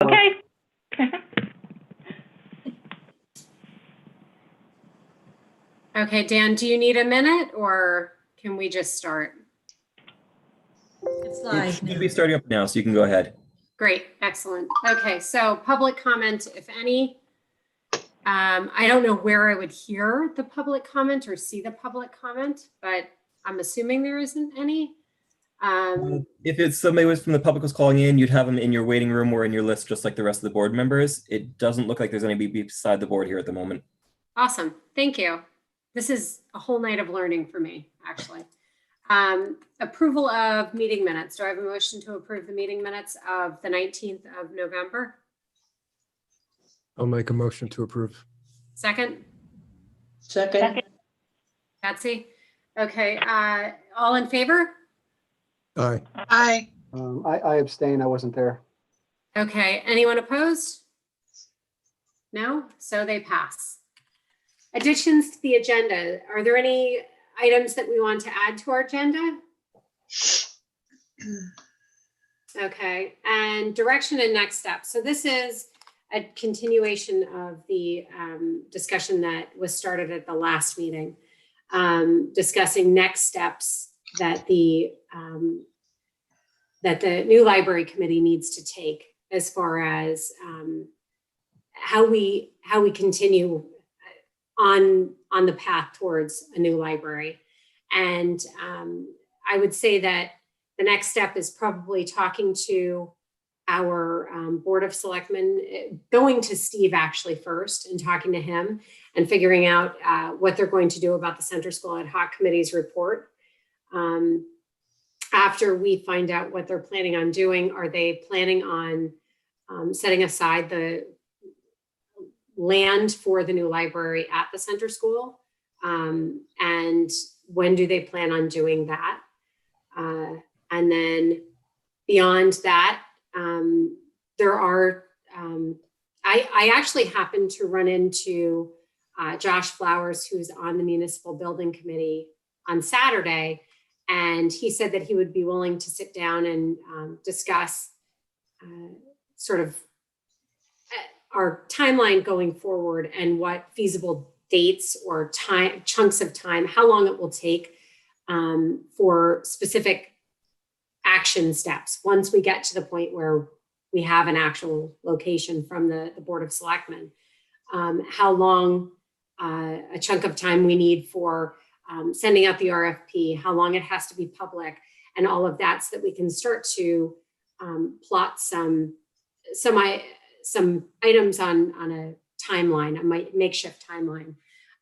Okay. Okay, Dan, do you need a minute or can we just start? It's It live should now. be starting up now, so you can go ahead. Great, excellent. Okay, so public comment, if any. I don't know where I would hear the public comment or see the public comment, but I'm assuming there isn't any. If it's somebody was from the public was calling in, you'd have them in your waiting room or in your list, just like the rest of the board members. It doesn't look like there's anybody beside the board here at the moment. Awesome, thank you. This is a whole night of learning for me, actually. Approval of meeting minutes. Do I have a motion to approve the meeting minutes of the 19th of November? I'll make a motion to approve. Second, Second, Betsy? Okay, all in favor? Aye. Aye. I abstain. I wasn't there. Okay, anyone opposed? No, so they pass. Additions to the agenda. Are there any items that we want to add to our agenda? Okay, and direction and next steps. So this is a continuation of the discussion that was started at the last meeting, discussing next steps that the new library committee needs to take as far as how we continue on the path towards a new library. And I would say that the next step is probably talking to our Board of Selectmen, going to Steve actually first and talking to him and figuring out what they're going to do about the Center School Ad Hoc Committee's report. After we find out what they're planning on doing, are they planning on setting aside the land for the new library at the center school? And when do they plan on doing that? And then beyond that, there are, I actually happened to run into Josh Flowers, who's on the Municipal Building Committee on Saturday. And he said that he would be willing to sit down and discuss sort of our timeline going forward and what feasible dates or time chunks of time, how long it will take for specific action steps once we get to the point where we have an actual location from the Board of Selectmen. How long a chunk of time we need for sending out the RFP, how long it has to be public, and all of that, so that we can start to plot some items on a timeline, a makeshift timeline.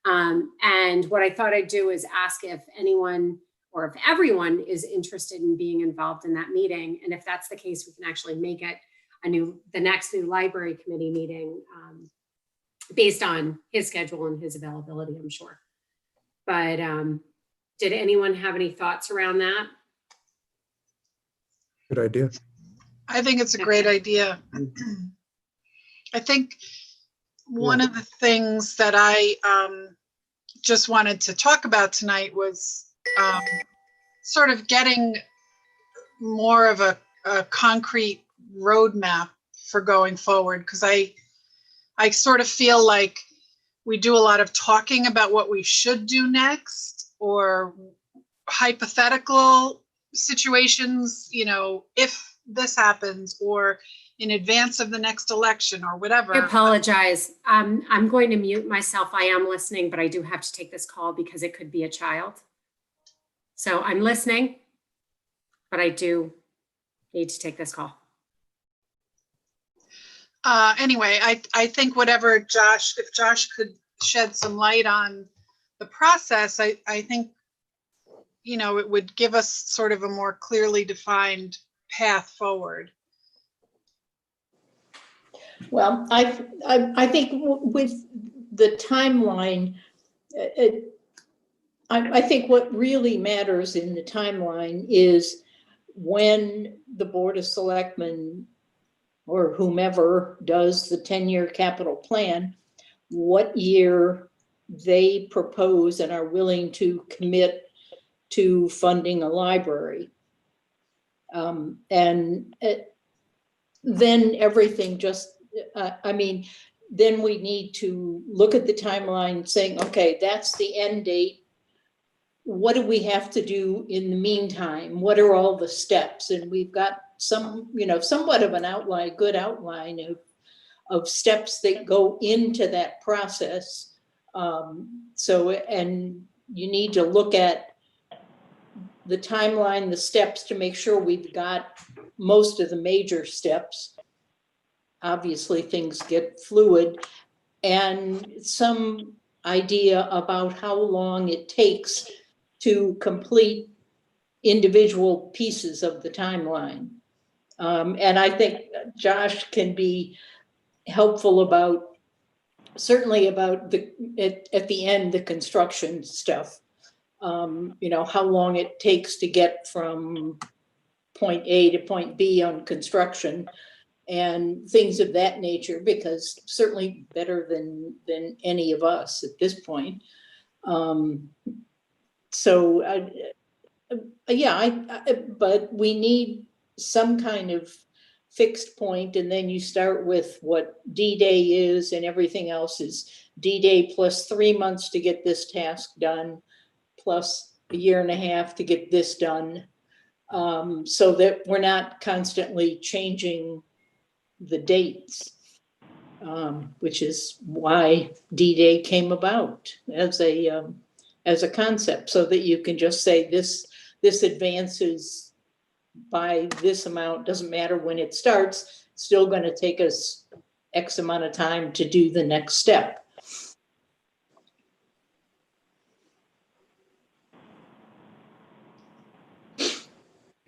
And what I thought I'd do is ask if anyone or if everyone is interested in being involved in that meeting. And if that's the case, we can actually make it the next new library committee meeting based on his schedule and his availability, I'm sure. But did anyone have any thoughts around that? Good idea. I think it's a great idea. I think one of the things that I just wanted to talk about tonight was sort of getting more of a concrete roadmap for going forward, because I sort of feel like we do a lot of talking about what we should do next, or hypothetical situations, you know, if this happens, or in advance of the next election or whatever. I apologize. I'm going to mute myself. I am listening, but I do have to take this call because it could be a child. So I'm listening, but I do need to take this call. Anyway, I think whatever if Josh could shed some light on the process, I think, you know, it would give us sort of a more clearly defined path forward. well, I think with the timeline, I think what really matters in the timeline is when the Board of Selectmen or whomever does the 10-year capital plan, what year they propose and are willing to commit to funding a library. And then everything just, I mean, then we need to look at the timeline saying, okay, that's the end date. What do we have to do in the meantime? What are all the steps? And we've got some, somewhat of an outline, good outline of steps that go into that process. And you need to look at the timeline, the steps to make sure we've got most of the major steps. Obviously, things get fluid, and some idea about how long it takes to complete individual pieces of the timeline. And I think Josh can be helpful about, certainly about at the end, the construction stuff. How long it takes to get from point A to point B on construction and things of that nature, because certainly better than any of us at this point. But we need some kind of fixed point, and then you start with what D-Day is, and everything else is D-Day plus 3 months to get this task done, plus a year and a half to get this done, so that we're not constantly changing the dates, which is why D-Day came about as a concept, so that you can just say this advances by this amount, doesn't matter when it starts, still going to take us X amount of time to do the next step.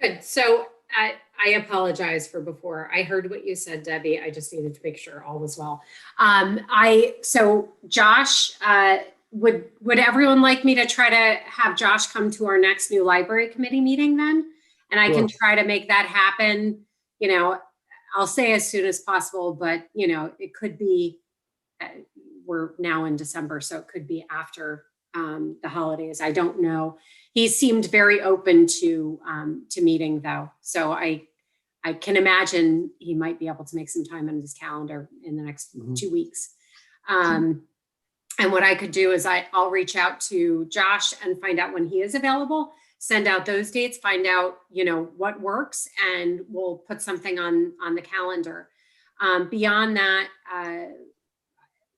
Good. So I apologize for before. I heard what you said, Debbie. I just needed to make sure all was well. So Josh, would everyone like me to try to have Josh come to our next new library committee meeting then? And I can try to make that happen. I'll say as soon as possible, but it could be, we're now in December, so it could be after the holidays. I don't know. He seemed very open to meeting though. So I can imagine he might be able to make some time on his calendar in the next 2 weeks. And what I could do is I'll reach out to Josh and find out when he is available, send out those dates, find out, what works, and we'll put something on the calendar. Beyond that,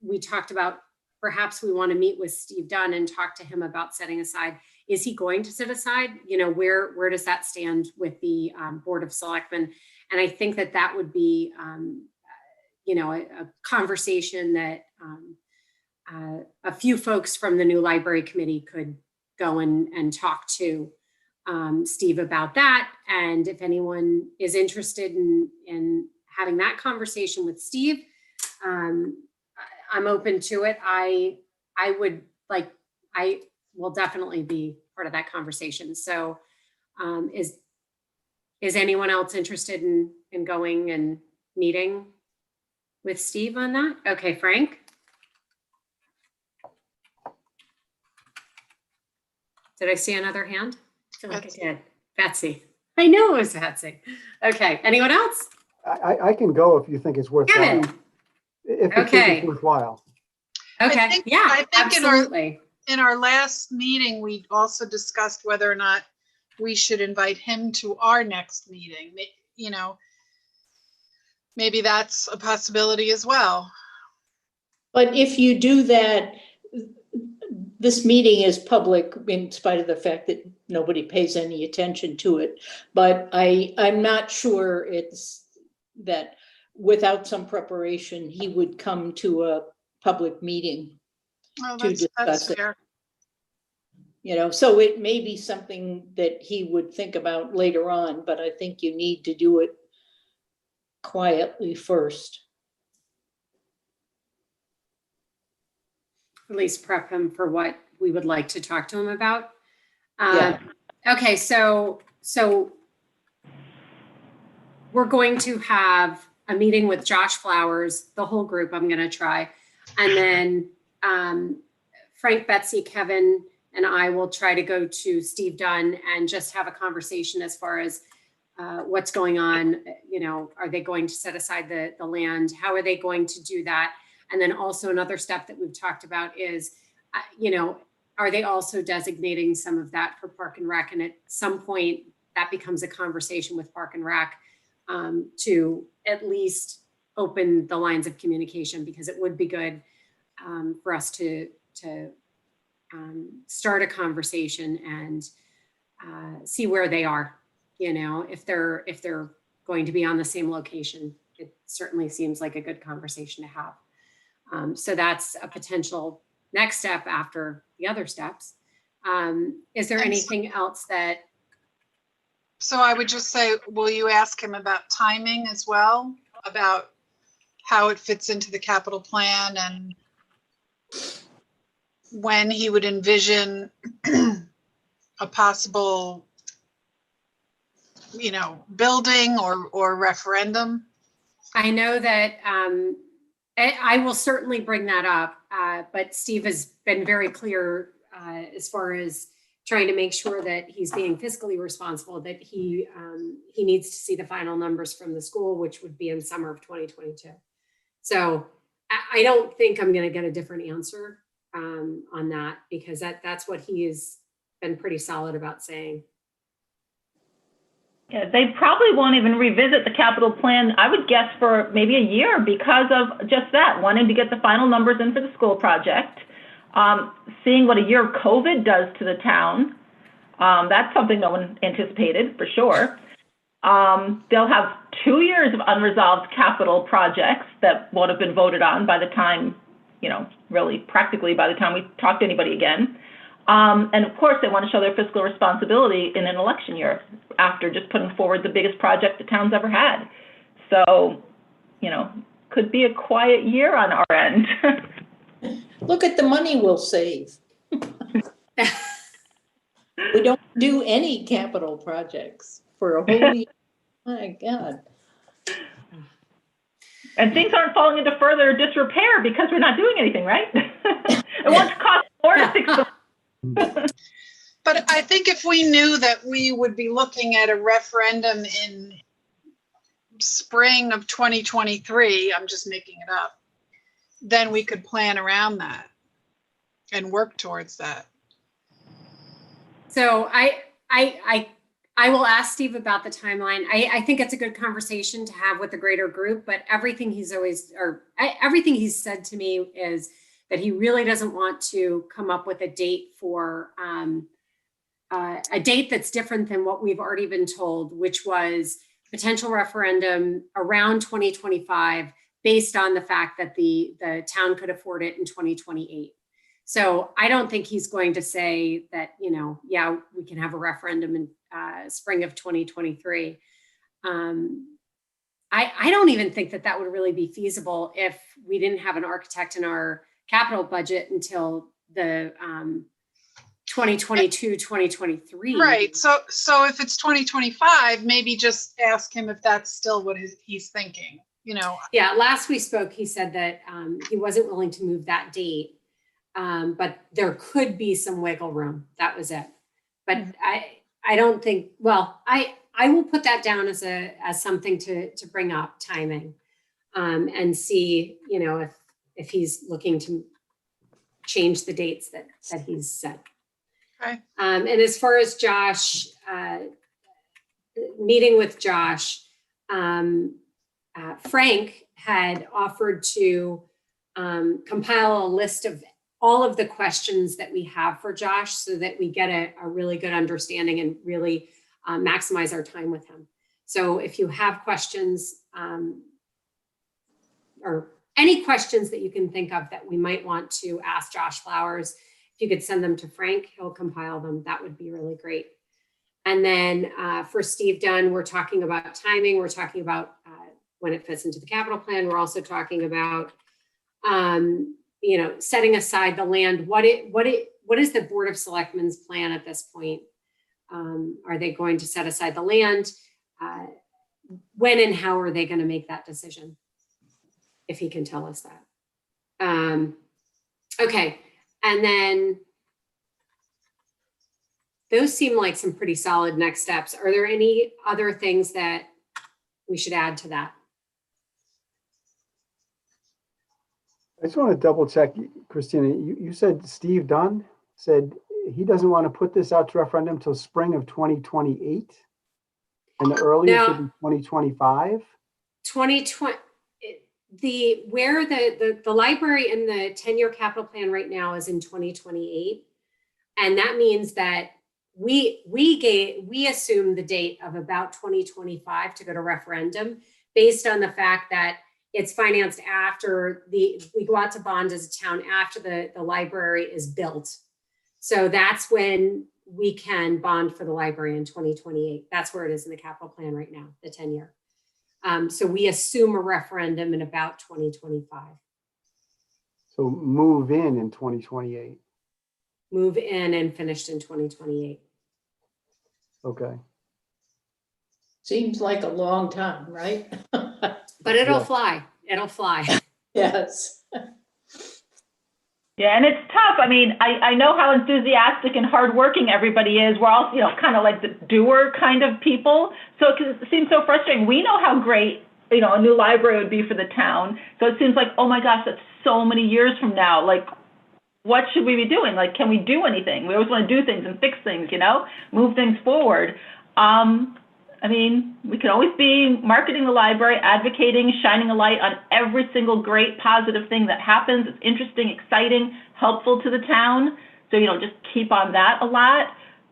we talked about perhaps we want to meet with Steve Dunn and talk to him about setting aside. Is he going to set aside? Where does that stand with the Board of Selectmen? And I think that would be, a conversation that a few folks from the new library committee could go and talk to Steve about that. And if anyone is interested in having that conversation with Steve, I'm open to it. I will definitely be part of that conversation. So is anyone else interested in going and meeting with Steve on that? Okay, Frank? Did I see another hand? I feel like I did. Betsy. I know it was Betsy. Okay, anyone else? I can go if you think it's worthwhile. Kevin. If you think it's worthwhile. Okay, I think absolutely. in our last meeting, we also discussed whether or not we should invite him to our next meeting. Maybe that's a possibility as well. But if you do that, this meeting is public in spite of the fact that nobody pays any attention to it. But I'm not sure it's that without some preparation, he would come to a public meeting Oh, to that's discuss it. fair. So it may be something that he would think about later on, but I think you need to do it quietly first. At least prep him for what we would like to talk to him about. Yeah. Okay, so we're going to have a meeting with Josh Flowers, the whole group. I'm going to try, and then Frank, Betsy, Kevin, and I will try to go to Steve Dunn and just have a conversation as far as what's going on, are they going to set aside the land? How are they going to do that? And then also another step that we've talked about is, are they also designating some of that for Park and Rec? And at some point that becomes a conversation with Park and Rec to at least open the lines of communication, because it would be good for us to start a conversation and see where they are. If they're going to be on the same location, it certainly seems like a good conversation to have. So that's a potential next step after the other steps. Is there anything else that? So I would just say, will you ask him about timing as well? About how it fits into the capital plan and when he would envision a possible, building or referendum? I know that I will certainly bring that up, but Steve has been very clear as far as trying to make sure that he's being fiscally responsible, that he needs to see the final numbers from the school, which would be in summer of 2022. So I don't think I'm going to get a different answer on that, because that's what he has been pretty solid about saying. Yeah, they probably won't even revisit the capital plan, I would guess, for maybe a year, because of just that, wanting to get the final numbers in for the school project, seeing what a year of COVID does to the town. That's something no one anticipated, for sure. They'll have 2 years of unresolved capital projects that won't have been voted on by the time, really practically by the time we talk to anybody again. And of course, they want to show their fiscal responsibility in an election year after just putting forward the biggest project the town's ever had. So, could be a quiet year on our end. Look at the money we'll save. We don't do any capital projects for a whole year. My God. And things aren't falling into further disrepair because we're not doing anything, right? It won't cost more to fix them. But I think if we knew that we would be looking at a referendum in spring of 2023, I'm just making it up, then we could plan around that and work towards that. So I will ask Steve about the timeline. I think it's a good conversation to have with the greater group, but everything he's said to me is that he really doesn't want to come up with a date for a date that's different than what we've already been told, which was potential referendum around 2025, based on the fact that the town could afford it in 2028. So I don't think he's going to say that, yeah, we can have a referendum in spring of 2023. I don't even think that would really be feasible if we didn't have an architect in our capital budget until the 2022, 2023. Right. So if it's 2025, maybe just ask him if that's still what he's thinking, Yeah, last we spoke, he said that he wasn't willing to move that date. But there could be some wiggle room. That was it. But I don't think, I will put that down as something to bring up, timing, and see, if he's looking to change the dates that he's set. Okay. And as far as Josh, meeting with Josh, Frank had offered to compile a list of all of the questions that we have for Josh, so that we get a really good understanding and really maximize our time with him. So if you have questions or any questions that you can think of that we might want to ask Josh Flowers, if you could send them to Frank, he'll compile them. That would be really great. And then for Steve Dunn, we're talking about timing. We're talking about when it fits into the capital plan. We're also talking about setting aside the land. What is the Board of Selectmen's plan at this point? Are they going to set aside the land? When and how are they going to make that decision? If he can tell us that. Okay, and then those seem like some pretty solid next steps. Are there any other things that we should add to that? I just want to double check, Christina, you said Steve Dunn said he doesn't want to put this out to referendum till spring of 2028? And the earliest No. would be 2025? 2020, where the library and the 10-year capital plan right now is in 2028. And that means that we assume the date of about 2025 to go to referendum based on the fact that it's financed after we go out to bond as a town after the library is built. So that's when we can bond for the library in 2028. That's where it is in the capital plan right now, the 10-year. So we assume a referendum in about 2025. So move in 2028. Move in and finished in 2028. Okay. Seems like a long time, right? But it'll Yeah. fly. It'll fly. Yes. Yeah, and it's tough. I mean, I know how enthusiastic and hardworking everybody is. We're all, kind of like the doer kind of people. So it seems so frustrating. We know how great, a new library would be for the town. So it seems like, oh my gosh, that's so many years from now. Like, what should we be doing? Like, can we do anything? We always want to do things and fix things, move things forward. I mean, we can always be marketing the library, advocating, shining a light on every single great positive thing that happens. It's interesting, exciting, helpful to the town. So, just keep on that a lot.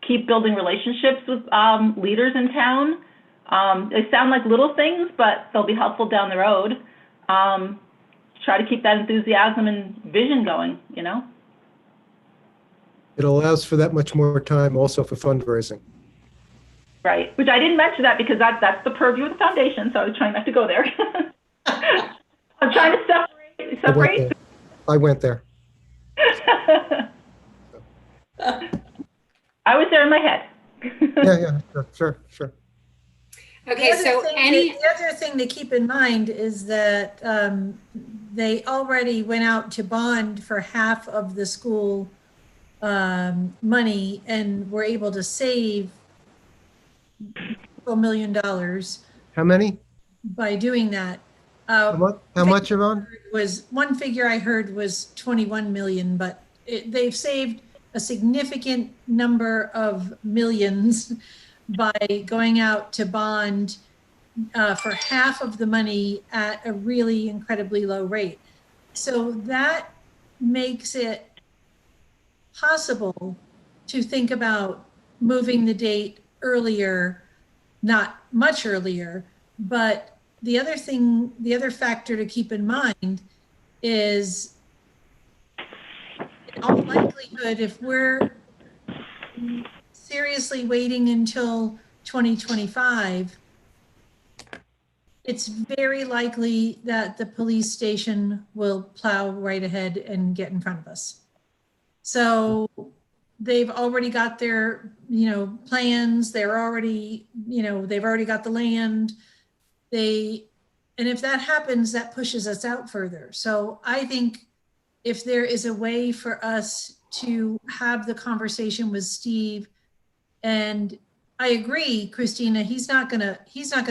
Keep building relationships with leaders in town. They sound like little things, but they'll be helpful down the road. Try to keep that enthusiasm and vision going, It allows for that much more time also for fundraising. Right, which I didn't mention that because that's the purview of the foundation, so I was trying not to go there. I'm trying to separate. I went there. I was there in my head. Yeah, sure. Okay, so The other thing to keep in mind is that they already went out to bond for half of the school money and were able to save $1 million How many? by doing that. How much, Yvonne? One figure I heard was 21 million, but they've saved a significant number of millions by going out to bond for half of the money at a really incredibly low rate. So that makes it possible to think about moving the date earlier, not much earlier, but the other factor to keep in mind is in all likelihood, if we're seriously waiting until 2025, it's very likely that the police station will plow right ahead and get in front of us. So they've already got their, plans. They're already, they've already got the land. And if that happens, that pushes us out further. So I think if there is a way for us to have the conversation with Steve, and I agree, Christina, he's not gonna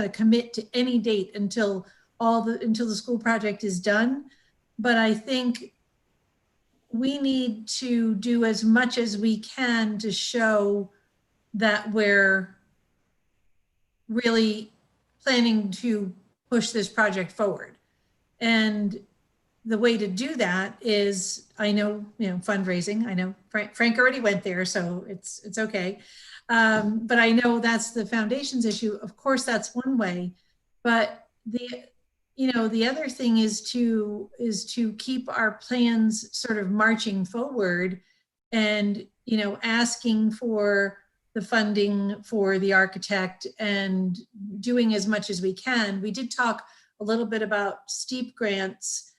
commit to any date until the school project is done. But I think we need to do as much as we can to show that we're really planning to push this project forward. And the way to do that is, I know, fundraising. I know Frank already went there, so it's okay. But I know that's the foundation's issue. Of course, that's one way, but the other thing is to keep our plans sort of marching forward and, asking for the funding for the architect and doing as much as we can. We did talk a little bit about STEEP grants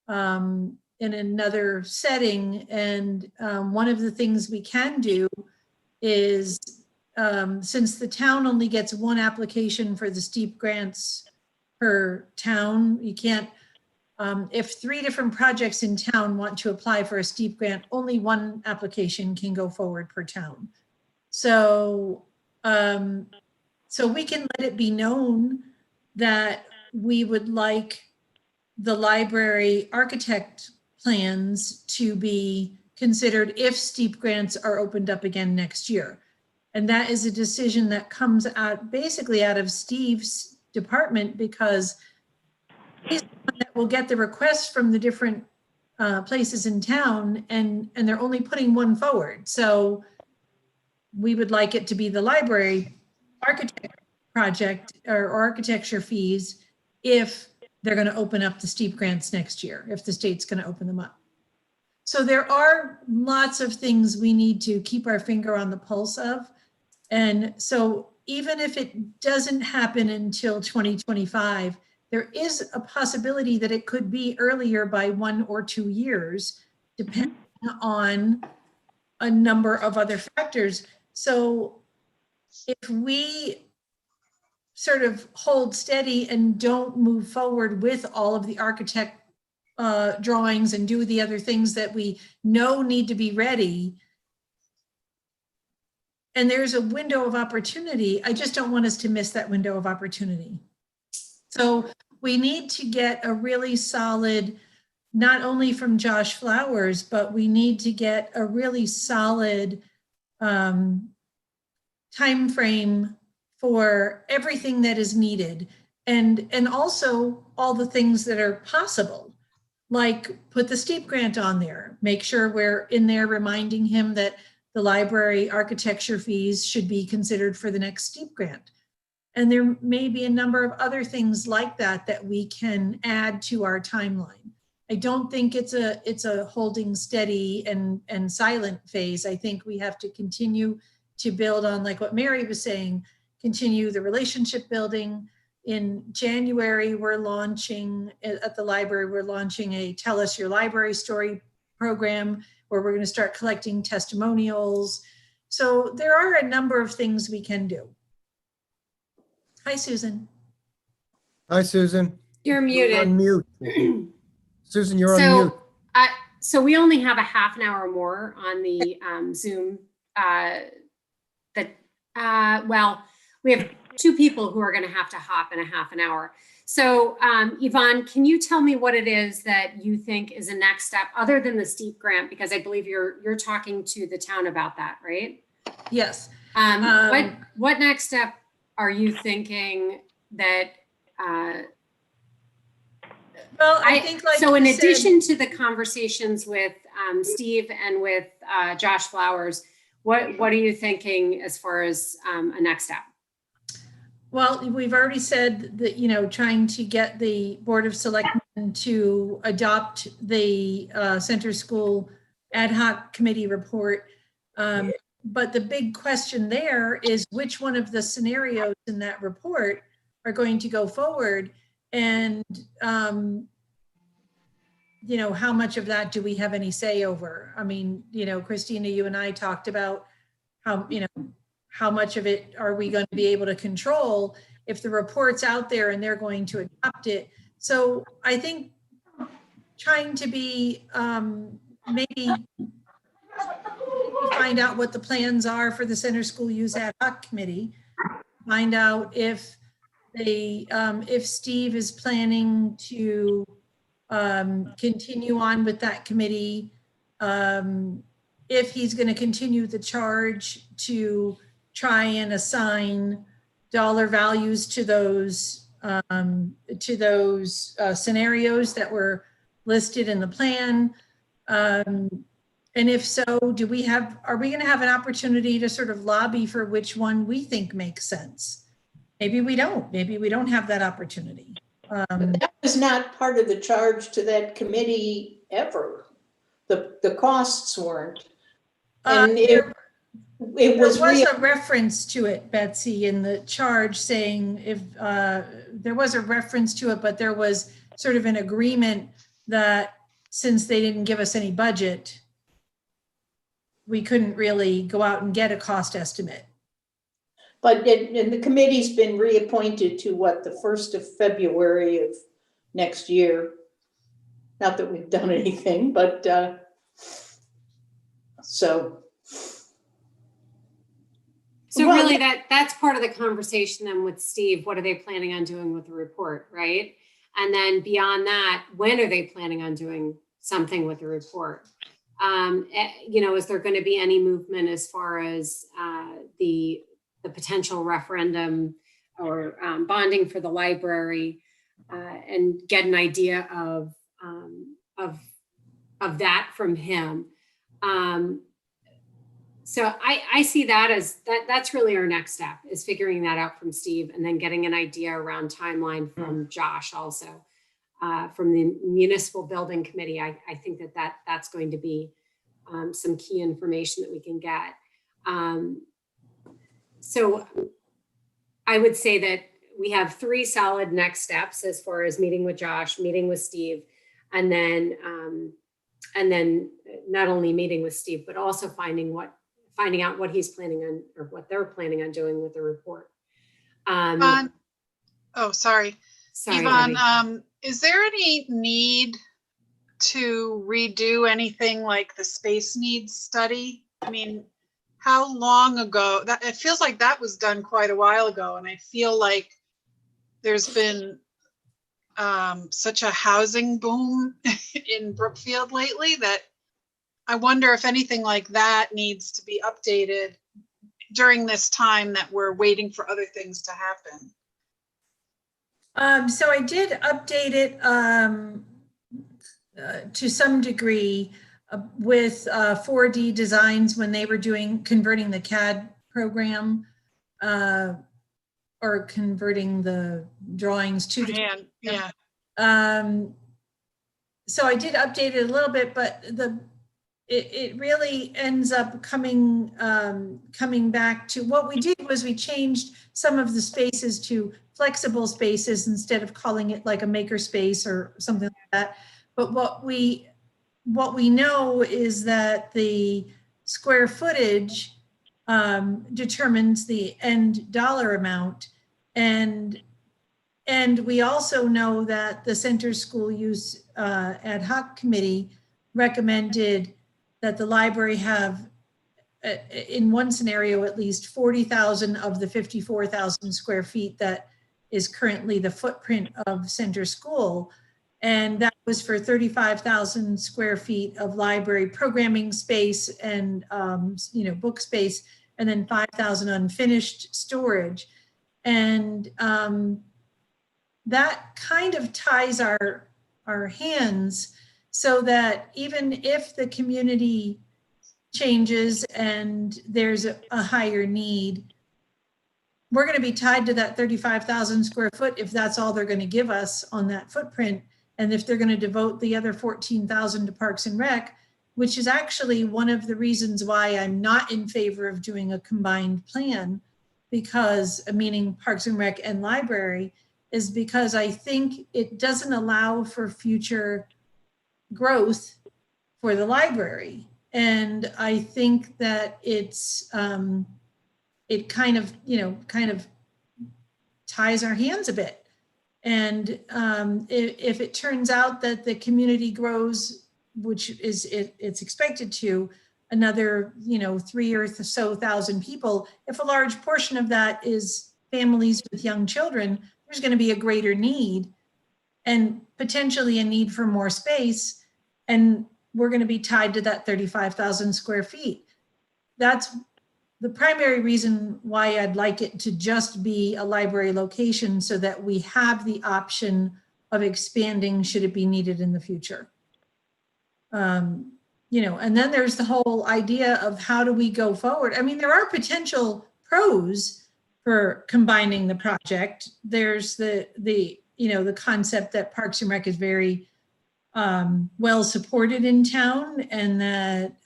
in another setting. And one of the things we can do is, since the town only gets one application for the STEEP grants per town, you can't, if 3 different projects in town want to apply for a STEEP grant, only one application can go forward per town. So, so we can let it be known that we would like the library architect plans to be considered if steep grants are opened up again next year. And that is a decision that comes out basically out of Steve's department, because he's the one that will get the requests from the different places in town, and they're only putting one forward. So we would like it to be the library architect project or architecture fees if they're going to open up the steep grants next year, if the state's going to open them up. So there are lots of things we need to keep our finger on the pulse of. And so even if it doesn't happen until 2025, there is a possibility that it could be earlier by 1 or 2 years, depending on a number of other factors. So if we sort of hold steady and don't move forward with all of the architect drawings and do the other things that we know need to be ready, and there's a window of opportunity, I just don't want us to miss that window of opportunity. So we need to get a really solid, not only from Josh Flowers, but we need to get a really solid time frame for everything that is needed, and also all the things that are possible, like put the steep grant on there, make sure we're in there reminding him that the library architecture fees should be considered for the next steep grant. And there may be a number of other things like that that we can add to our timeline. I don't think it's a holding steady and silent phase. I think we have to continue to build on, like what Mary was saying, continue the relationship building. In January, we're launching at the library, we're launching a Tell Us Your Library Story program where we're going to start collecting testimonials. So there are a number of things we can do. Hi, Susan. Hi, Susan. You're You're muted. on mute. Susan, you're on mute. So we only have a half an hour more on the Zoom. Well, we have 2 people who are going to have to hop in a half an hour. So Yvonne, can you tell me what it is that you think is a next step other than the steep grant? Because I believe you're talking to the town about that, right? Yes. What next step are you thinking that? Well, I think like so in you said- addition to the conversations with Steve and with Josh Flowers, what are you thinking as far as a next step? Well, we've already said that, you know, trying to get the Board of Selectmen to adopt the Center School Ad Hoc Committee report. But the big question there is which one of the scenarios in that report are going to go forward, and, you know, how much of that do we have any say over? I mean, you know, Christina, you and I talked about how, you know, how much of it are we going to be able to control if the report's out there and they're going to adopt it? So I think trying to be maybe find out what the plans are for the Center School Use Ad Hoc Committee, find out if they, if Steve is planning to continue on with that committee, if he's going to continue the charge to try and assign dollar values to those scenarios that were listed in the plan. And if so, are we going to have an opportunity to sort of lobby for which one we think makes sense? Maybe we don't. Maybe we don't have that opportunity. That was not part of the charge to that committee ever. The costs weren't. And it was a reference to it, Betsy, in the charge saying if there was a reference to it, but there was sort of an agreement that since they didn't give us any budget, we couldn't really go out and get a cost estimate. But and the committee's been reappointed to what, the 1st of February of next year. Not that we've done anything, but so. So Well, really that's part of the conversation then with Steve. What are they planning on doing with the report, right? And then beyond that, when are they planning on doing something with the report? Is there going to be any movement as far as the potential referendum or bonding for the library, and get an idea of that from him. So I see that as that's really our next step, is figuring that out from Steve, and then getting an idea around timeline from Josh also, from the Municipal Building Committee. I think that's going to be some key information that we can get. So I would say that we have 3 solid next steps as far as meeting with Josh, meeting with Steve, and then not only meeting with Steve, but also finding out what he's planning on, or what they're planning on doing with the report. Sorry. Sorry, Yvonne, Debbie. is there any need to redo anything like the space needs study? I mean, how long ago? It feels like that was done quite a while ago, and I feel like there's been such a housing boom in Brookfield lately that I wonder if anything like that needs to be updated during this time that we're waiting for other things to happen. So I did update it to some degree with 4D designs when they were converting the CAD program, or converting the drawings to the. And yeah. So I did update it a little bit, but it really ends up coming back to what we did was we changed some of the spaces to flexible spaces instead of calling it like a maker space or something like that. But what we know is that the square footage determines the end dollar amount, and we also know that the Center School Use Ad Hoc Committee recommended that the library have, in one scenario at least, 40,000 of the 54,000 square feet that is currently the footprint of Center School. And that was for 35,000 square feet of library programming space and book space, and then 5,000 unfinished storage. And that kind of ties our hands, so that even if the community changes and there's a higher need, we're going to be tied to that 35,000 square foot if that's all they're going to give us on that footprint. And if they're going to devote the other 14,000 to Parks and Rec, which is actually one of the reasons why I'm not in favor of doing a combined plan, because meaning Parks and Rec and library, is because I think it doesn't allow for future growth for the library. And I think that it's it kind of ties our hands a bit. And if it turns out that the community grows, which is it's expected to, another 3,000 or so people, if a large portion of that is families with young children, there's going to be a greater need and potentially a need for more space. And we're going to be tied to that 35,000 square feet. That's the primary reason why I'd like it to just be a library location, so that we have the option of expanding should it be needed in the future. And then there's the whole idea of how do we go forward? I mean, there are potential pros for combining the project. There's the concept that Parks and Rec is very well supported in town, and that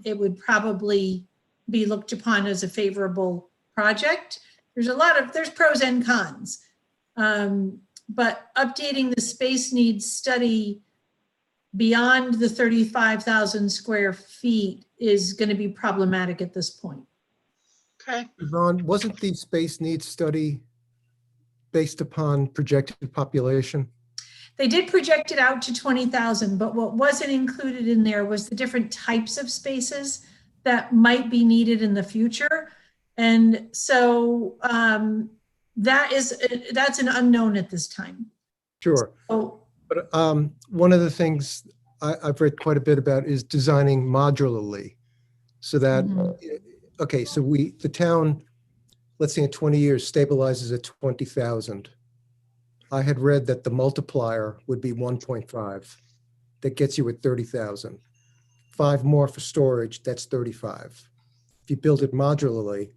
it would probably be looked upon as a favorable project. There's pros and cons, but updating the space needs study beyond the 35,000 square feet is going to be problematic at this point. Okay. Yvonne, wasn't the space needs study based upon projected population? They did project it out to 20,000, but what wasn't included in there was the different types of spaces that might be needed in the future. And so that's an unknown at this time. Sure. So But one of the things I've read quite a bit about is designing modularly so that, okay, so the town, let's say in 20 years stabilizes at 20,000. I had read that the multiplier would be 1.5. That gets you at 30,000. 5 more for storage, that's 35. If you build it modularly,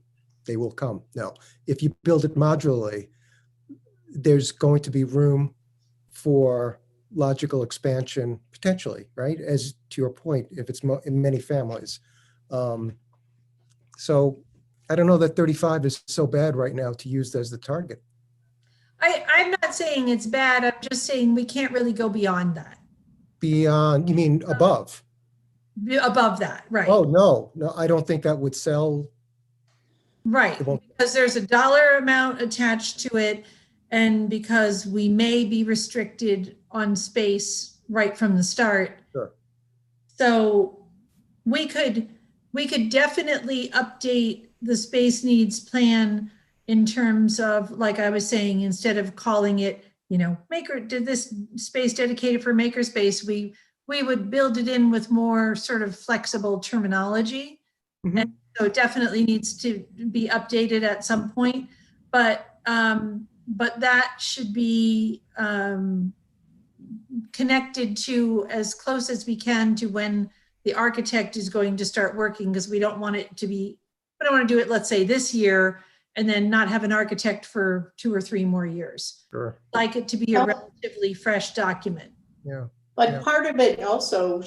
they will come. No, if you build it modularly, there's going to be room for logical expansion potentially, right? As to your point, if it's in many families. So I don't know that 35 is so bad right now to use as the target. I'm not saying it's bad. I'm just saying we can't really go beyond that. Beyond, you mean above? Above that, right? Oh, no, I don't think that would sell. Right, It won't- because there's a dollar amount attached to it, and because we may be restricted on space right from the start. Sure. So we could definitely update the space needs plan in terms of, like I was saying, instead of calling it, did this space dedicated for makerspace, we would build it in with more sort of flexible terminology. Mhm. And so it definitely needs to be updated at some point, but that should be connected to as close as we can to when the architect is going to start working, because we don't want to do it, let's say this year, and then not have an architect for 2 or 3 more years. Sure, Like it to be a relatively fresh document. yeah. But Yeah. part of it also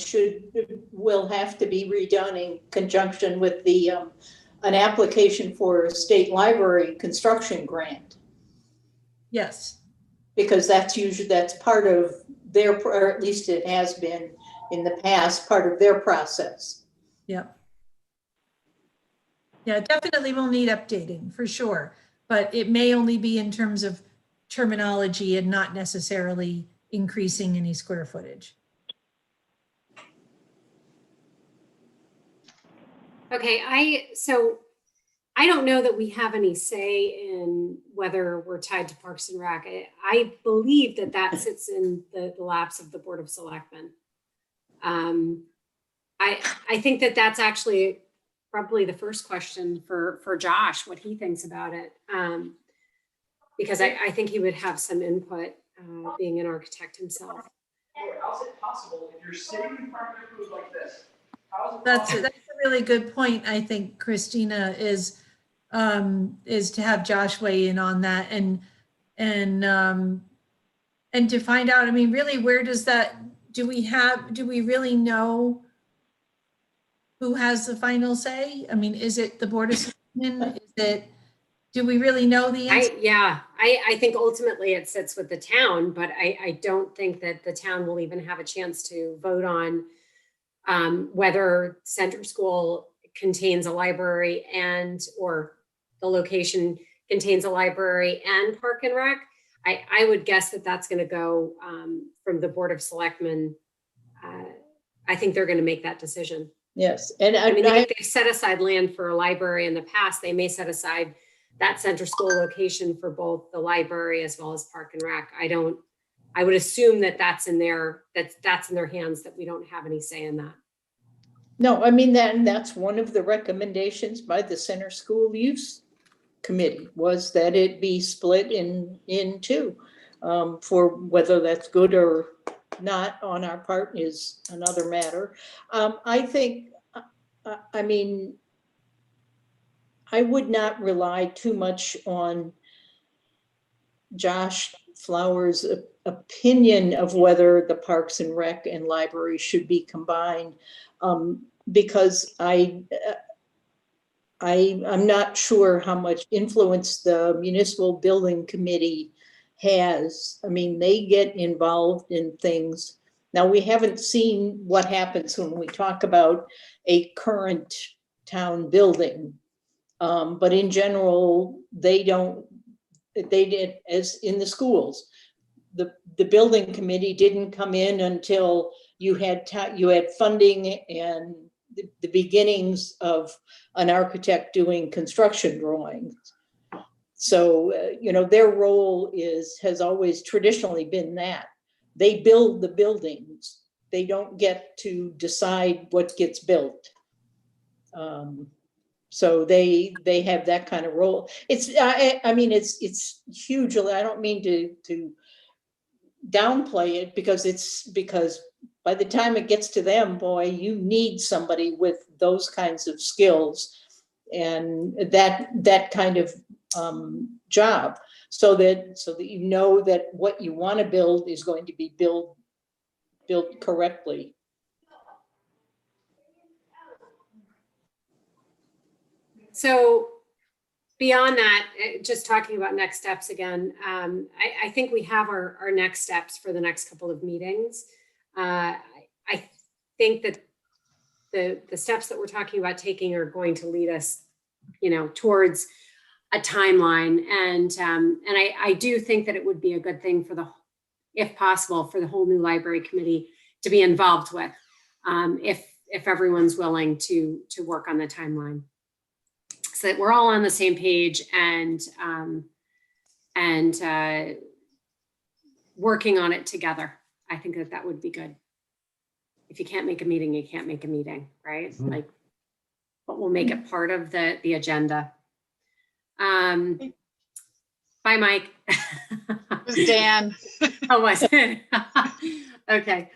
will have to be redone in conjunction with an application for a state library construction grant. Yes. Because that's part of their, or at least it has been in the past, part of their process. Yep. Yeah, definitely will need updating for sure, but it may only be in terms of terminology and not necessarily increasing any square footage. Okay, so I don't know that we have any say in whether we're tied to Parks and Rec. I believe that sits in the laps of the Board of Selectmen. I think that's actually probably the first question for Josh, what he thinks about it. Because I think he would have some input, being an architect himself. How's it possible if you're sitting in front of food like this? That's a really good point. I think, Christina, is to have Josh weigh in on that and to find out, I mean, really, where does that, do we really know who has the final say? I mean, is it the Board of Selectmen? Do we really know the answer? I think ultimately it sits with the town, but I don't think that the town will even have a chance to vote on whether Center School contains a library or the location contains a library and Park and Rec. I would guess that that's going to go from the Board of Selectmen. I think they're going to make that decision. Yes, and I mean, they've set aside land for a library in the past. They may set aside that Center School location for both the library as well as Park and Rec. I would assume that's in their hands, that we don't have any say in that. No, I mean, that's one of the recommendations by the Center School Use Committee, was that it be split in two. For whether that's good or not on our part is another matter. I think, I mean, I would not rely too much on Josh Flowers' opinion of whether the Parks and Rec and library should be combined, because I'm not sure how much influence the Municipal Building Committee has. I mean, they get involved in things. Now, we haven't seen what happens when we talk about a current town building. But in general, they did, as in the schools, the building committee didn't come in until you had funding and the beginnings of an architect doing construction drawings. So, their role has always traditionally been that. They build the buildings. They don't get to decide what gets built. So they have that kind of role. It's, I mean, it's hugely, I don't mean to downplay it, because by the time it gets to them, boy, you need somebody with those kinds of skills and that kind of job, so that you know that what you want to build is going to be built correctly. So beyond that, just talking about next steps again, I think we have our next steps for the next couple of meetings. I think that the steps that we're talking about taking are going to lead us, towards a timeline. And I do think that it would be a good thing if possible, for the whole new library committee to be involved with, if everyone's willing to work on the timeline, so that we're all on the same page and working on it together. I think that would be good. If you can't make a meeting, you can't make a meeting, right? Mhm. But we'll make it part of the agenda. Bye, Mike. It was Dan. Oh, was it? Okay.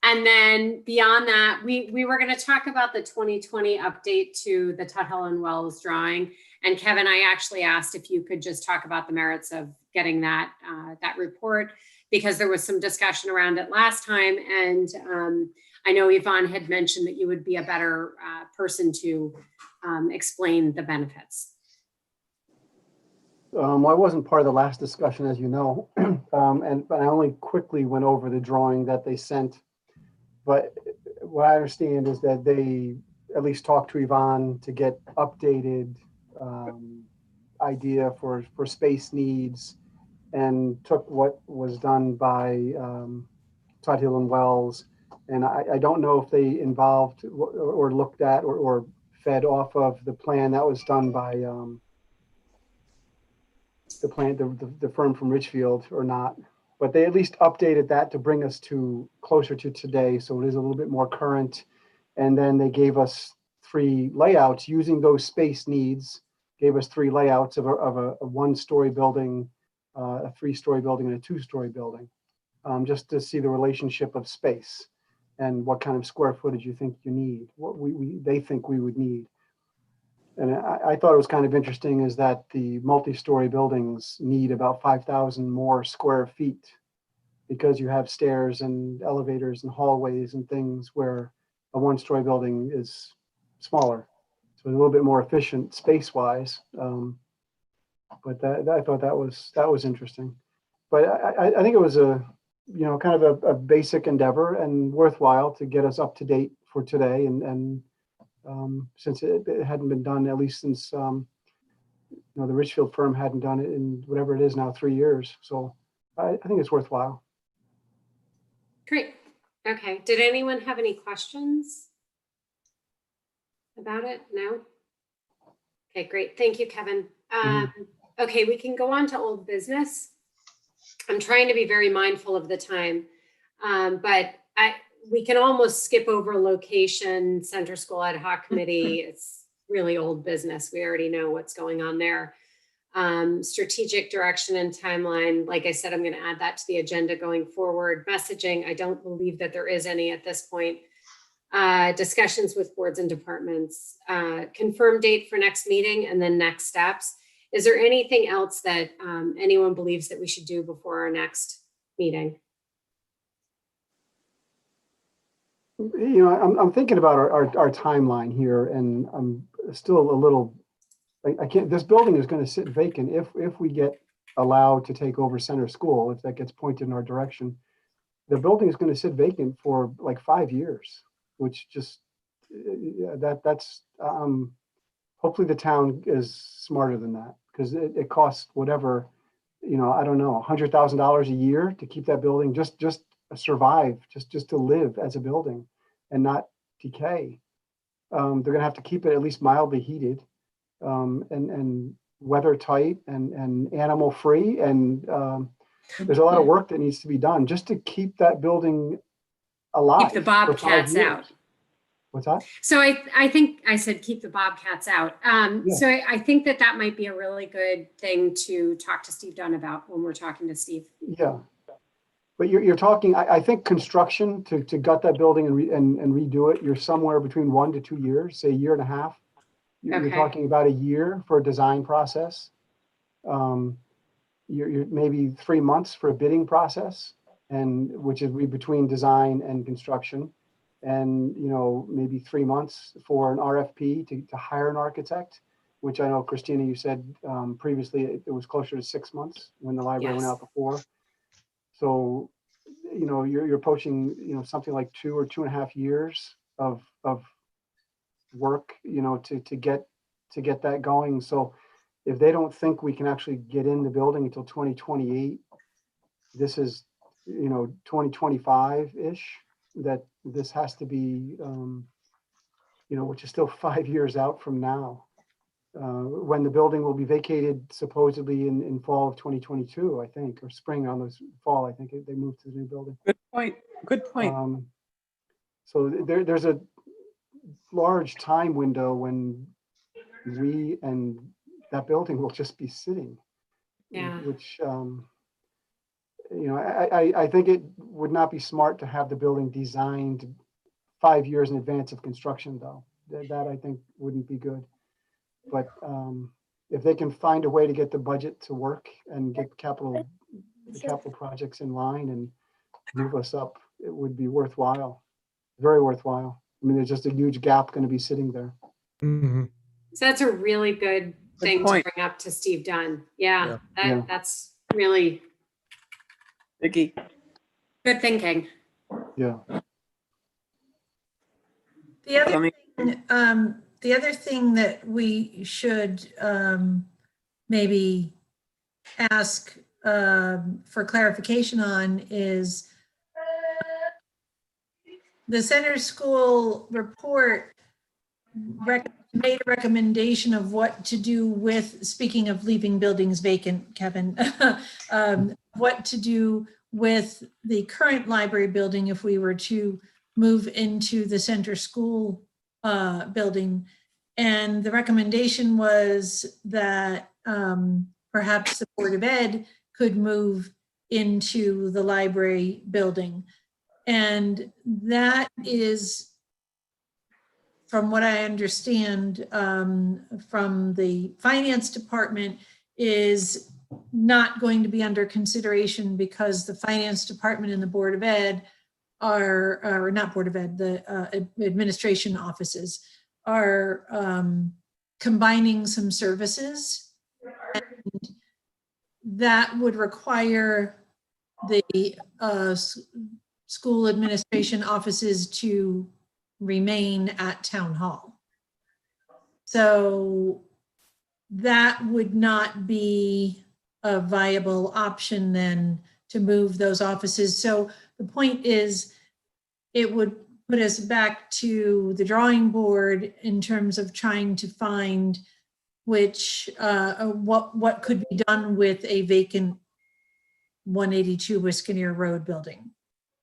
And then beyond that, we were going to talk about the 2020 update to the Tuthill and Wells drawing. And Kevin, I actually asked if you could just talk about the merits of getting that report, because there was some discussion around it last time. And I know Yvonne had mentioned that you would be a better person to explain the benefits. I wasn't part of the last discussion, as you know, but I only quickly went over the drawing that they sent. But what I understand is that they at least talked to Yvonne to get updated idea for space needs, and took what was done by Tuthill and Wells. And I don't know if they involved or looked at or fed off of the plan that was done by the firm from Richfield or not. But they at least updated that to bring us closer to today, so it is a little bit more current. And then they gave us 3 layouts using those space needs. Gave us 3 layouts of a 1-story building, a 3-story building, and a 2-story building, just to see the relationship of space and what kind of square footage you think you need, what they think we would need. And I thought it was kind of interesting is that the multi-story buildings need about 5,000 more square feet, because you have stairs and elevators and hallways and things, where a 1-story building is smaller. So it's a little bit more efficient space-wise. But I thought that was interesting. But I think it was kind of a basic endeavor and worthwhile to get us up to date for today. And since it hadn't been done, at least since the Richfield firm hadn't done it in whatever it is now, 3 years. So I think it's worthwhile. Great. Okay. Did anyone have any questions about it? No? Okay, great. Thank you, Kevin. Okay, we can go on to old business. I'm trying to be very mindful of the time, but we can almost skip over location, Center School Ad Hoc Committee. It's really old business. We already know what's going on there. Strategic direction and timeline. Like I said, I'm going to add that to the agenda going forward. Messaging, I don't believe that there is any at this point. Discussions with boards and departments. Confirm date for next meeting, and then next steps. Is there anything else that anyone believes that we should do before our next meeting? I'm thinking about our timeline here, and I'm still a little, I can't, this building is going to sit vacant if we get allowed to take over Center School, if that gets pointed in our direction. The building is going to sit vacant for like 5 years, which just, that's, hopefully the town is smarter than that, because it costs whatever, I don't know, $100,000 a year to keep that building just survive, just to live as a building, and not decay. They're gonna have to keep it at least mildly heated, and weather tight and animal free. And there's a lot of work that needs to be done just to keep that building alive. Keep the for 5 bobcats years. out. What's that? So I think I said keep the bobcats out. Yeah. So I think that might be a really good thing to talk to Steve Dunn about when we're talking to Steve. Yeah. But you're talking, I think construction to gut that building and redo it, you're somewhere between 1 to 2 years, say a year and a half. You're Okay. talking about a year for a design process. You're maybe 3 months for a bidding process, and which is between design and construction. And, maybe 3 months for an RFP to hire an architect, which I know, Christina, you said previously it was closer to 6 months when the library went Yes. out before. So, you're approaching, something like 2 or 2.5 years of work, to get that going. So if they don't think we can actually get in the building until 2028, this is, 2025-ish, that this has to be, which is still 5 years out from now, when the building will be vacated supposedly in fall of 2022, I think, or spring on this fall. I think they moved to the new building. Good point. Good point. So there's a large time window when we and that building will just be sitting. Yeah. Which, I think it would not be smart to have the building designed 5 years in advance of construction, though. That I think wouldn't be good. But if they can find a way to get the budget to work and get the capital projects in line and move us up, it would be worthwhile, very worthwhile. I mean, there's just a huge gap going to be sitting there. Mhm. So that's a really good thing to point. bring up to Steve Dunn. Yeah, Yeah. that's really Vicky. good thinking. Yeah. The other thing that we should maybe ask for clarification on is the center school report made a recommendation of what to do with, speaking of leaving buildings vacant, Kevin, what to do with the current library building if we were to move into the center school building. And the recommendation was that perhaps the Board of Ed could move into the library building. And that is, from what I understand from the finance department, is not going to be under consideration because the finance department and the Board of Ed or not Board of Ed, the administration offices are combining some services. And that would require the school administration offices to remain at town hall. So that would not be a viable option then to move those offices. So the point is, it would put us back to the drawing board in terms of trying to find which, what could be done with a vacant 182 Wisconsin Road building.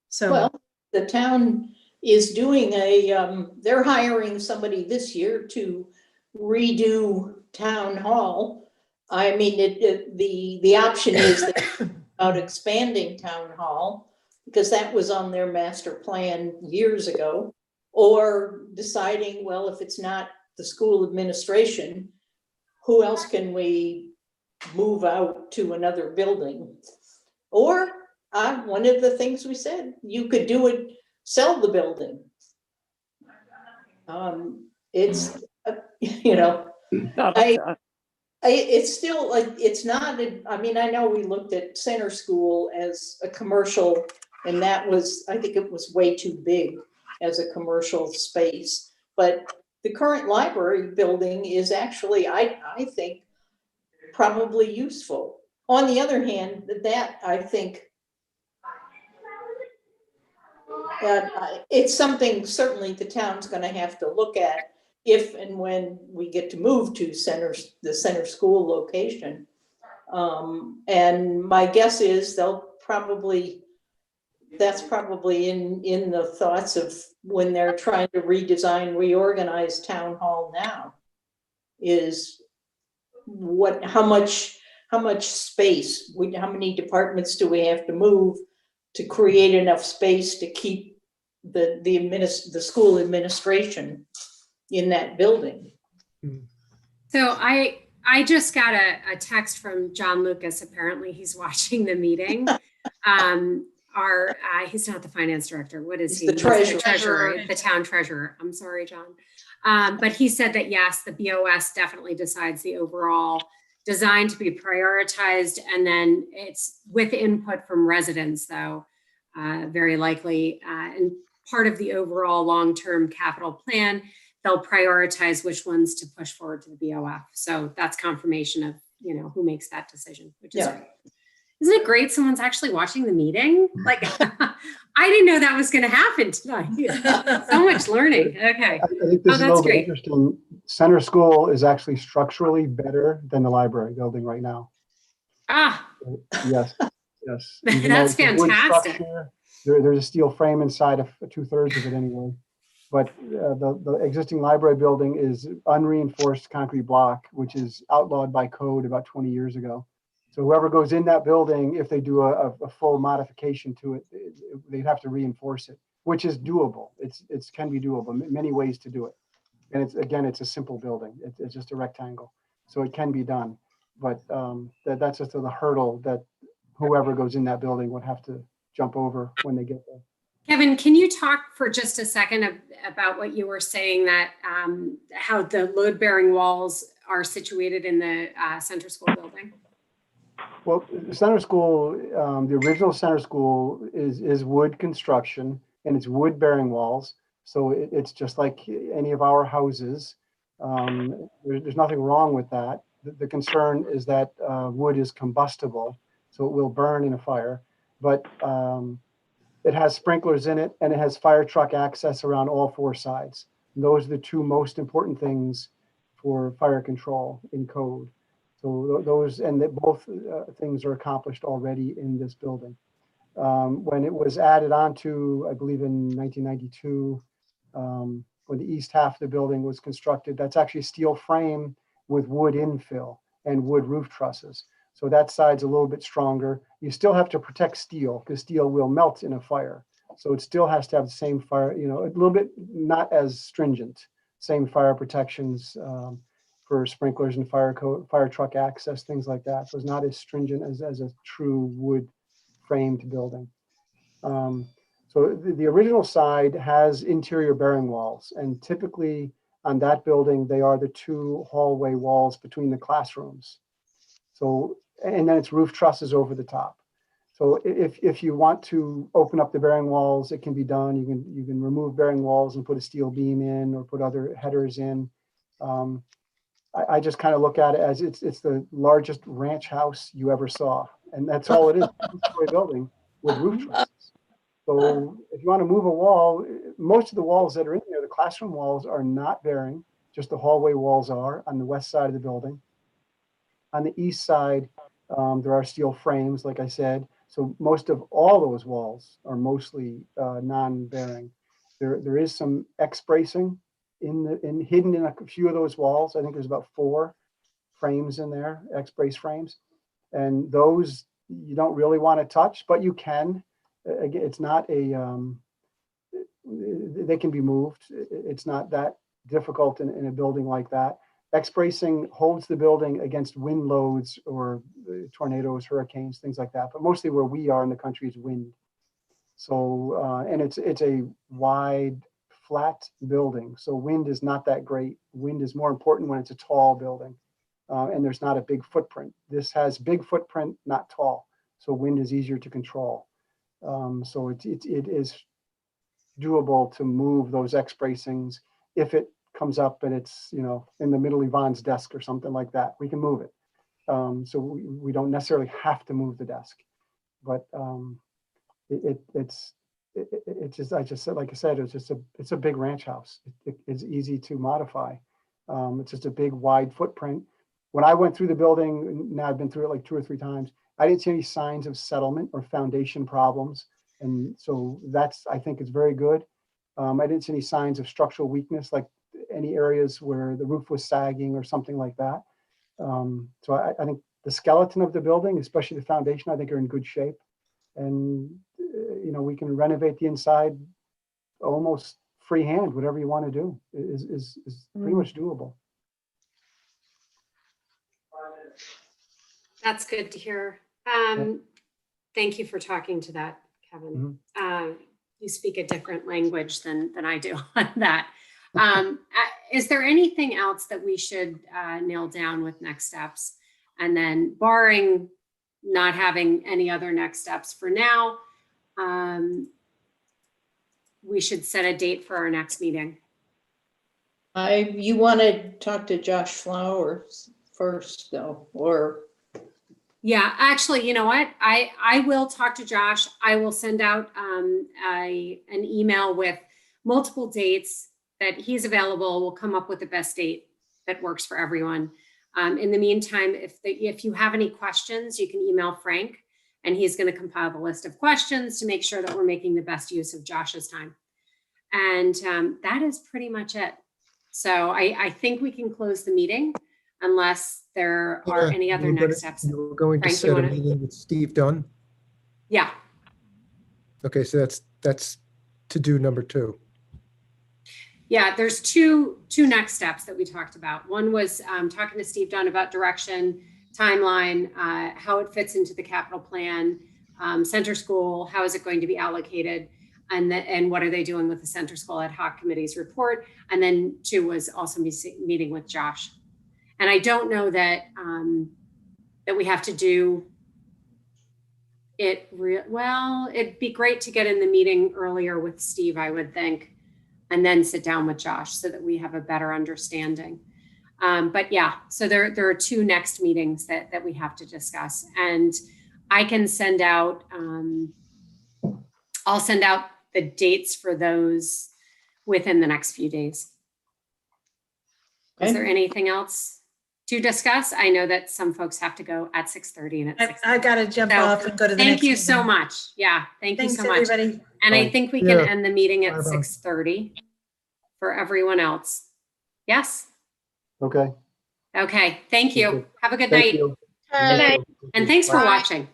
So, Well, the town is doing they're hiring somebody this year to redo town hall. I mean, the option is about expanding town hall, because that was on their master plan years ago, or deciding, well, if it's not the school administration, who else can we move out to another building? Or one of the things we said, you could do it, sell the building. It's, it's still like, it's not, I mean, I know we looked at center school as a commercial, and that was, I think it was way too big as a commercial space. But the current library building is actually, I think, probably useful. On the other hand, that I think It's something certainly the town's gonna have to look at if and when we get to move to the center school location. And my guess is that's probably in the thoughts of when they're trying to redesign, reorganize town hall now, is how much space, how many departments do we have to move to create enough space to keep the school administration in that building? So I just got a text from John Lucas. Apparently he's watching the meeting. He's not the finance director. What is he? The treasurer. Treasurer, the town treasurer. I'm sorry, John. But he said that yes, the BOS definitely decides the overall design to be prioritized. And then it's with input from residents though, very likely. And part of the overall long-term capital plan, they'll prioritize which ones to push forward to the BOF. So that's confirmation of, who makes that decision, which is great. Isn't it great someone's actually watching the meeting? Like, I didn't know that was going to happen tonight. So much learning. Okay. I think this is a little bit interesting. Center School is actually structurally better than the library building right now. Yes. That's fantastic. There's a steel frame inside of 2/3 of it anyway. But the existing library building is unreinforced concrete block, which is outlawed by code about 20 years ago. So whoever goes in that building, if they do a full modification to it, they'd have to reinforce it, which is doable. It can be doable, many ways to do it. And it's a simple building. It's just a rectangle. So it can be done. But that's just the hurdle that whoever goes in that building would have to jump over when they get there. Kevin, can you talk for just a second about what you were saying, that how the load-bearing walls are situated in the center school building? Well, the center school, the original center school is wood construction, and it's wood bearing walls. So it's just like any of our houses. There's nothing wrong with that. The concern is that wood is combustible, so it will burn in a fire. But it has sprinklers in it, and it has fire truck access around all 4 sides. And those are the 2 most important things for fire control in code. So those, and both things are accomplished already in this building. When it was added on to, I believe in 1992, when the east half of the building was constructed, that's actually a steel frame with wood infill and wood roof trusses. So that side's a little bit stronger. You still have to protect steel because steel will melt in a fire. So it still has to have the same fire, a little bit not as stringent, same fire protections for sprinklers and fire truck access, things like that. So it's not as stringent as a true wood framed building. So the original side has interior bearing walls, and typically on that building, they are the 2 hallway walls between the classrooms. So, and then it's roof trusses over the top. So if you want to open up the bearing walls, it can be done. You can remove bearing walls and put a steel beam in or put other headers in. I just kind of look at it as it's the largest ranch house you ever saw, and that's all it is, a 2-story building with roof trusses. So if you want to move a wall, most of the walls that are in there, the classroom walls are not bearing, just the hallway walls are on the west side of the building. On the east side, there are steel frames, like I said. So most of all those walls are mostly non-bearing. There is some X bracing hidden in a few of those walls. I think there's about 4 frames in there, X brace frames, and those you don't really want to touch, but you can. Again, it's not they can be moved. It's not that difficult in a building like that. X bracing holds the building against wind loads or tornadoes, hurricanes, things like that. But mostly where we are in the country is wind. So, and it's a wide, flat building. So wind is not that great. Wind is more important when it's a tall building, and there's not a big footprint. This has big footprint, not tall. So wind is easier to control. So it is doable to move those X bracings if it comes up and it's in the middle of Yvonne's desk or something like that. We can move it. So we don't necessarily have to move the desk, but it it's just, I just said, like I said, it's a big ranch house. It's easy to modify. It's just a big wide footprint. When I went through the building, now I've been through it like 2 or 3 times, I didn't see any signs of settlement or foundation problems. And so that's, I think it's very good. I didn't see any signs of structural weakness, like any areas where the roof was sagging or something like that. So I think the skeleton of the building, especially the foundation, I think are in good shape. And, we can renovate the inside almost freehand, whatever you want to do is pretty much doable. That's good to hear. Thank you for talking to that, Kevin. You speak a different language than I do on that. Is there anything else that we should nail down with next steps? And then barring not having any other next steps for now, we should set a date for our next meeting. You want to talk to Josh Flowers first though, or? Yeah, actually, you know what? I will talk to Josh. I will send out an email with multiple dates that he's available. We'll come up with the best date that works for everyone. In the meantime, if you have any questions, you can email Frank, and he's going to compile the list of questions to make sure that we're making the best use of Josh's time. And that is pretty much it. So I think we can close the meting unless there are any other next steps. We're going to Frank, set a meeting with Steve Dunn. Yeah. Okay, so that's to do number 2. Yeah, there's two next steps that we talked about. One was talking to Steve Dunn about direction, timeline, how it fits into the capital plan, center school, how is it going to be allocated, and what are they doing with the center school ad hoc committee's report. And then 2 was also meeting with Josh. And I don't know that that we have to do it well. It'd be great to get in the meeting earlier with Steve, I would think, and then sit down with Josh so that we have a better understanding. But yeah, so there are 2 next meetings that we have to discuss, and I can send out. I'll send out the dates for those within the next few days. Is there anything else to discuss? I know that some folks have to go at 6:30 and at 6:30. I got to jump off and go to the next Thank you meeting. so much. Yeah, thank you Thanks, so much. everybody. And I think we can end the meeting at Bye-bye. 6:30 for everyone else. Yes? Okay. Okay, thank you. Okay. Have a good Thank night. you. And thanks for Bye. watching.